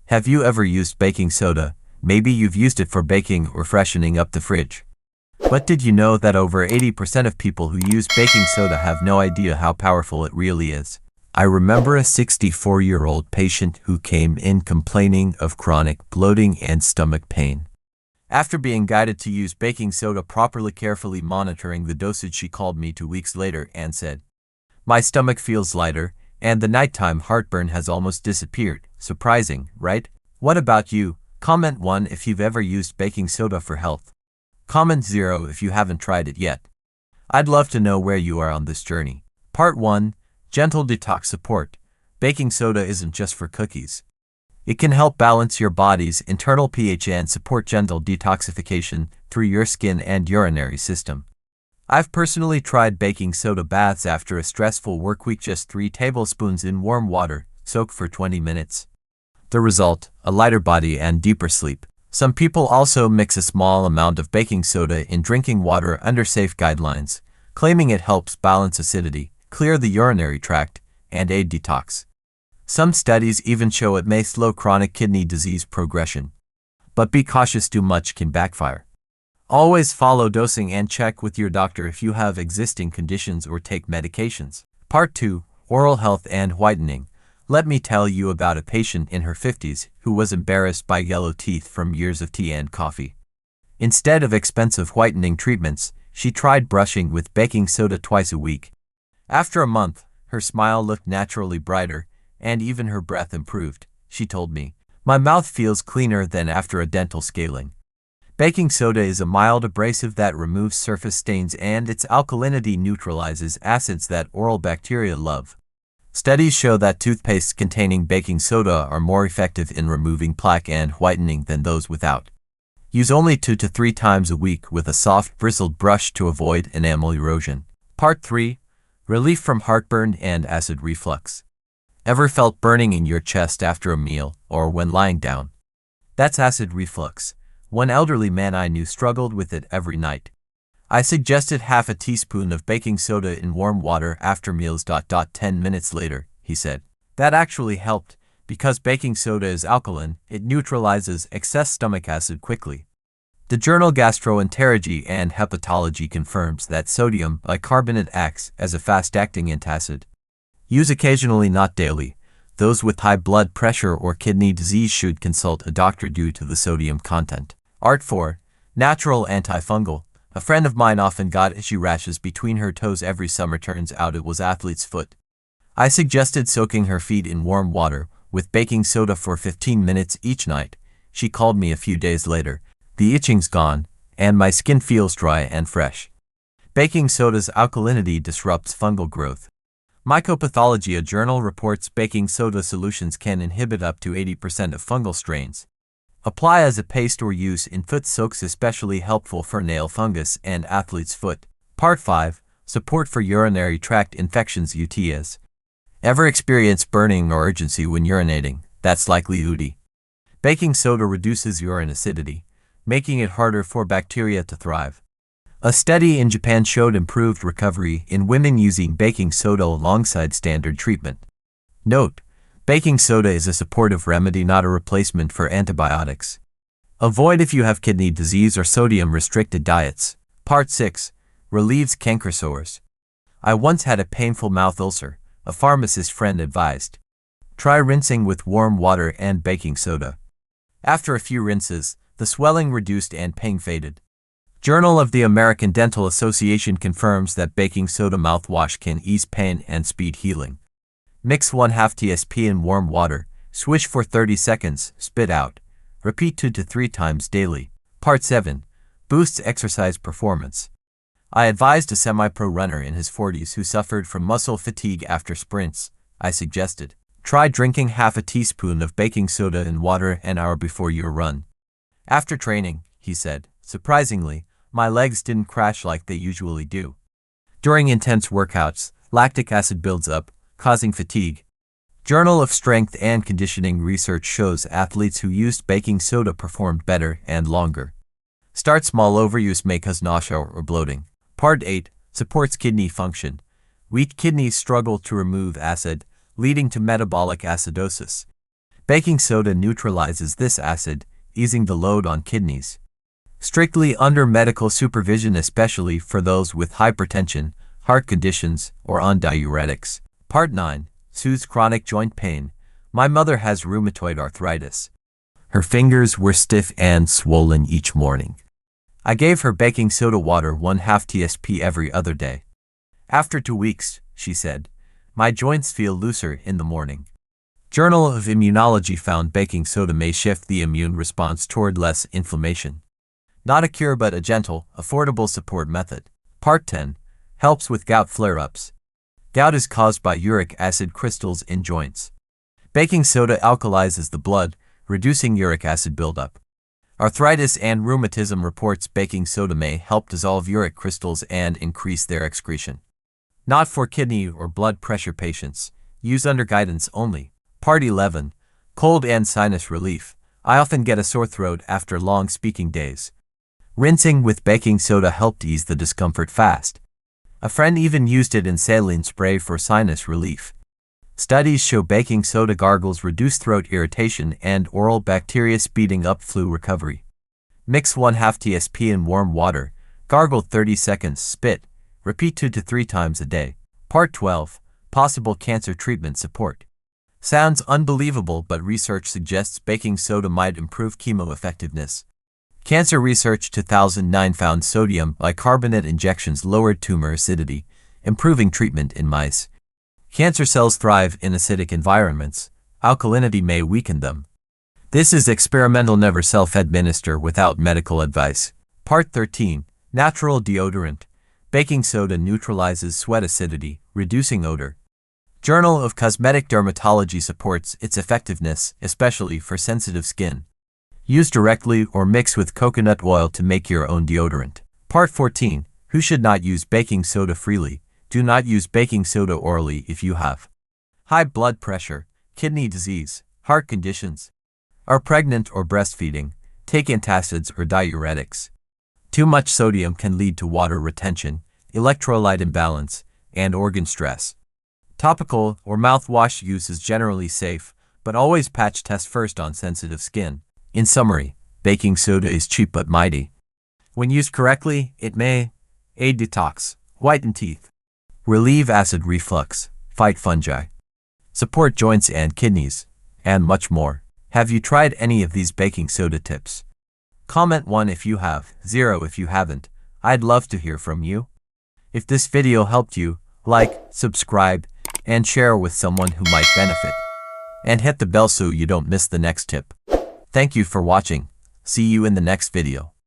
Have you ever used baking soda? Maybe you've used it for baking or freshening up the fridge. But did you know that over 80% of people who use baking soda have no idea how powerful it really is? I remember a 64-year-old patient who came in complaining of chronic bloating and stomach pain. After being guided to use baking soda properly, carefully monitoring the dosage, she called me 2 weeks later and said, "My stomach feels lighter, and the nighttime heartburn has almost disappeared." Surprising, right? What about you? Comment 1 if you've ever used baking soda for health. Comment 0 if you haven't tried it yet. I'd love to know where you are on this journey. Part 1. Gentle detox support. Baking soda isn't just for cookies. It can help balance your body's internal pH and support gentle detoxification through your skin and urinary system. I've personally tried baking soda baths after a stressful work week. Just 3 tablespoons in warm water, soak for 20 minutes. The result, a lighter body and deeper sleep. Some people also mix a small amount of baking soda in drinking water under safe guidelines, claiming it helps balance acidity, clear the urinary tract, and aid detox. Some studies even show it may slow chronic kidney disease progression. But be cautious, too much can backfire. Always follow dosing and check with your doctor if you have existing conditions or take medications. Part 2. Oral health and whitening. Let me tell you about a patient in her 50s who was embarrassed by yellow teeth from years of tea and coffee. Instead of expensive whitening treatments, she tried brushing with baking soda twice a week. After a month, her smile looked naturally brighter, and even her breath improved. She told me, "My mouth feels cleaner than after a dental scaling." Baking soda is a mild abrasive that removes surface stains, and its alkalinity neutralizes acids that oral bacteria love. Studies show that toothpastes containing baking soda are more effective in removing plaque and whitening than those without. Use only 2 to 3 times a week with a soft, bristled brush to avoid enamel erosion. Part 3. Relief from heartburn and acid reflux. Ever felt burning in your chest after a meal or when lying down? That's acid reflux. One elderly man I knew struggled with it every night. I suggested half a teaspoon of baking soda in warm water after meals. 10 minutes later, he said. That actually helped. Because baking soda is alkaline, it neutralizes excess stomach acid quickly. The journal Gastroenterology and Hepatology confirms that sodium bicarbonate acts as a fast-acting antacid. Use occasionally, not daily. Those with high blood pressure or kidney disease should consult a doctor due to the sodium content. Art 4. Natural antifungal. A friend of mine often got itchy rashes between her toes every summer. Turns out it was athlete's foot. I suggested soaking her feet in warm water with baking soda for 15 minutes each night. She called me a few days later. The itching's gone, and my skin feels dry and fresh. Baking soda's alkalinity disrupts fungal growth. Mycopathology, a journal, reports baking soda solutions can inhibit up to 80% of fungal strains. Apply as a paste or use in foot soaks, especially helpful for nail fungus and athlete's foot. Part 5. Support for urinary tract infections (UTIs). Ever experience burning or urgency when urinating? That's likely UTI. Baking soda reduces urine acidity, making it harder for bacteria to thrive. A study in Japan showed improved recovery in women using baking soda alongside standard treatment. Note: baking soda is a supportive remedy, not a replacement for antibiotics. Avoid if you have kidney disease or sodium-restricted diets. Part 6. Relieves canker sores. I once had a painful mouth ulcer. A pharmacist friend advised, try rinsing with warm water and baking soda. After a few rinses, the swelling reduced and pain faded. Journal of the American Dental Association confirms that baking soda mouthwash can ease pain and speed healing. Mix 1/2 tsp in warm water, swish for 30 seconds, spit out. Repeat 2 to 3 times daily. Part 7. Boosts exercise performance. I advised a semi-pro runner in his 40s who suffered from muscle fatigue after sprints. I suggested, try drinking half a teaspoon of baking soda in water an hour before your run. After training, he said, surprisingly, my legs didn't crash like they usually do. During intense workouts, lactic acid builds up, causing fatigue. Journal of Strength and Conditioning research shows athletes who used baking soda performed better and longer. Start small. Overuse may cause nausea or bloating. Part 8. Supports kidney function. Weak kidneys struggle to remove acid, leading to metabolic acidosis. Baking soda neutralizes this acid, easing the load on kidneys. Strictly under medical supervision, especially for those with hypertension, heart conditions, or on diuretics. Part 9. Soothes chronic joint pain. My mother has rheumatoid arthritis. Her fingers were stiff and swollen each morning. I gave her baking soda water 1/2 tsp every other day. After 2 weeks, she said, my joints feel looser in the morning. Journal of Immunology found baking soda may shift the immune response toward less inflammation. Not a cure but a gentle, affordable support method. Part 10. Helps with gout flare-ups. Gout is caused by uric acid crystals in joints. Baking soda alkalizes the blood, reducing uric acid buildup. Arthritis and rheumatism reports baking soda may help dissolve uric crystals and increase their excretion. Not for kidney or blood pressure patients. Use under guidance only. Part 11. Cold and sinus relief. I often get a sore throat after long speaking days. Rinsing with baking soda helped ease the discomfort fast. A friend even used it in saline spray for sinus relief. Studies show baking soda gargles reduce throat irritation and oral bacteria, speeding up flu recovery. Mix 1/2 tsp in warm water. Gargle 30 seconds. Spit. Repeat 2 to 3 times a day. Part 12. Possible cancer treatment support. Sounds unbelievable, but research suggests baking soda might improve chemo effectiveness. Cancer Research 2009 found sodium bicarbonate injections lowered tumor acidity, improving treatment in mice. Cancer cells thrive in acidic environments. Alkalinity may weaken them. This is experimental, never self-administer without medical advice. Part 13. Natural deodorant. Baking soda neutralizes sweat acidity, reducing odor. Journal of Cosmetic Dermatology supports its effectiveness, especially for sensitive skin. Use directly or mix with coconut oil to make your own deodorant. Part 14. Who should not use baking soda freely? Do not use baking soda orally if you have high blood pressure, kidney disease, heart conditions, are pregnant or breastfeeding, take antacids or diuretics. Too much sodium can lead to water retention, electrolyte imbalance, and organ stress. Topical or mouthwash use is generally safe, but always patch test first on sensitive skin. In summary, baking soda is cheap but mighty. When used correctly, it may aid detox, whiten teeth, relieve acid reflux, fight fungi, support joints and kidneys, and much more. Have you tried any of these baking soda tips? Comment 1 if you have, 0 if you haven't. I'd love to hear from you. If this video helped you, like, subscribe, and share with someone who might benefit. And hit the bell so you don't miss the next tip. Thank you for watching. See you in the next video.